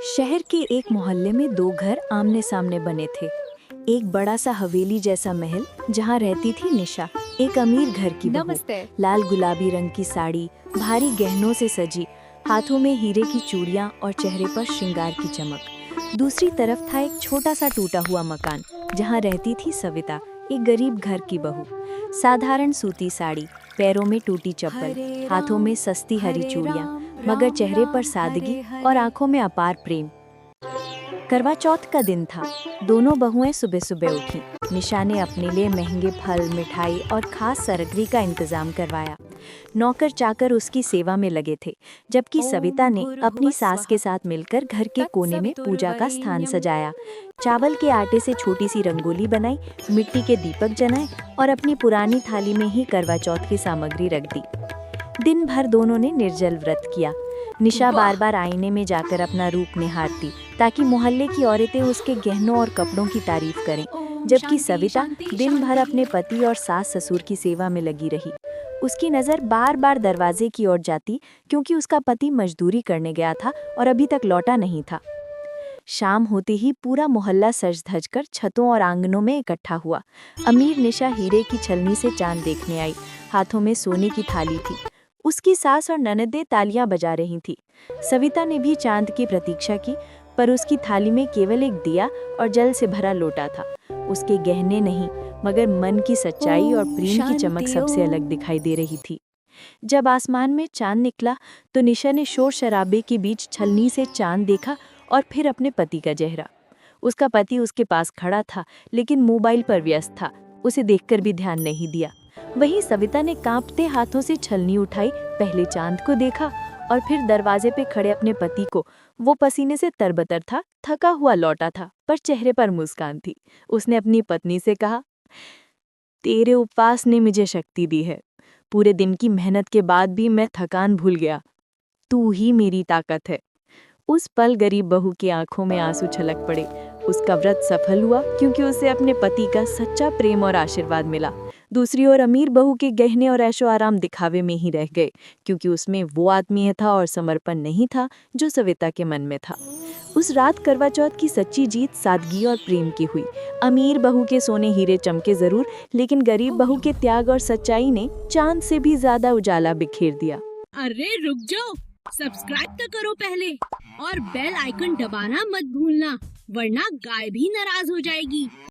शहर के एक मोहल्ले में दो घर आमने सामने बने थे। एक बड़ा सा हवेली जैसा महल जहाँ रहती थी निशा, एक अमीर घर की बहू। नमस्ते। लाल गुलाबी रंग की साड़ी, भारी गहनों से सजी, हाथों में हीरे की चूड़ियाँ और चेहरे पर श्रृंगार की चमक। दूसरी तरफ था एक छोटा सा टूटा हुआ मकान जहाँ रहती थी सविता, एक गरीब घर की बहू। साधारण सूती साड़ी, पैरों में टूटी चप्पल, हाथों में सस्ती हरी चूड़ियाँ, मगर चेहरे पर सादगी और आंखों में अपार प्रेम। करवा चौथ का दिन था। दोनों बहुएं सुबह सुबह उठीं। निशा ने अपने लिए महंगे फल, मिठाई और खास सामग्री का इंतजाम करवाया। नौकर चाकर उसकी सेवा में लगे थे, जबकि सविता ने अपनी सास के साथ मिलकर घर के कोने में पूजा का स्थान सजाया। चावल के आटे से छोटी सी रंगोली बनाई, मिट्टी के दीपक जलाए और अपनी पुरानी थाली में ही करवा चौथ की सामग्री रख दी। दिन भर दोनों ने निर्जल व्रत किया। निशा बार बार आईने में जाकर अपना रूप निहारती ताकि मोहल्ले की औरतें उसके गहनों और कपड़ों की तारीफ करें, जबकि सविता दिन भर अपने पति और सास ससुर की सेवा में लगी रही। उसकी नज़र बार बार दरवाजे की ओर जाती, क्योंकि उसका पति मजदूरी करने गया था और अभी तक लौटा नहीं था। शाम होते ही पूरा मोहल्ला सज धज कर छतों और आंगनों में इकट्ठा हुआ। अमीर निशा हीरे की छलनी से चांद देखने आई। हाथों में सोने की थाली थी। उसकी सास और ननदें तालियां बजा रही थी। सविता ने भी चांद की प्रतीक्षा की, पर उसकी थाली में केवल एक दिया और जल से भरा लोटा था। उसके गहने नहीं, मगर मन की सच्चाई और प्रेम की चमक सबसे अलग दिखाई दे रही थी। जब आसमान में चांद निकला तो निशा ने शोर शराबे के बीच छलनी से चांद देखा और फिर अपने पति का चेहरा। उसका पति उसके पास खड़ा था, लेकिन मोबाइल पर व्यस्त था। उसे देखकर भी ध्यान नहीं दिया। वहीं सविता ने कांपते हाथों से छलनी उठाई, पहले चांद को देखा और फिर दरवाजे पे खड़े अपने पति को। वो पसीने से तरबतर था, थका हुआ लौटा था, पर चेहरे पर मुस्कान थी। उसने अपनी पत्नी से कहा, तेरे उपवास ने मुझे शक्ति दी है। पूरे दिन की मेहनत के बाद भी मैं थकान भूल गया। तू ही मेरी ताकत है। उस पल गरीब बहू की आंखों में आंसू छलक पड़े। उसका व्रत सफल हुआ, क्योंकि उसे अपने पति का सच्चा प्रेम और आशीर्वाद मिला। दूसरी ओर अमीर बहू के गहने और ऐशो आराम दिखावे में ही रह गए, क्योंकि उसमें वो आत्मीयता और समर्पण नहीं था जो सविता के मन में था। उस रात करवा चौथ की सच्ची जीत सादगी और प्रेम की हुई। अमीर बहू के सोने हीरे चमके जरूर, लेकिन गरीब बहू के त्याग और सच्चाई ने चांद से भी ज्यादा उजाला बिखेर दिया। अरे रुक जाओ, सब्सक्राइब तो करो पहले और बेल आइकन दबाना मत भूलना, वरना गाय भी नाराज हो जाएगी।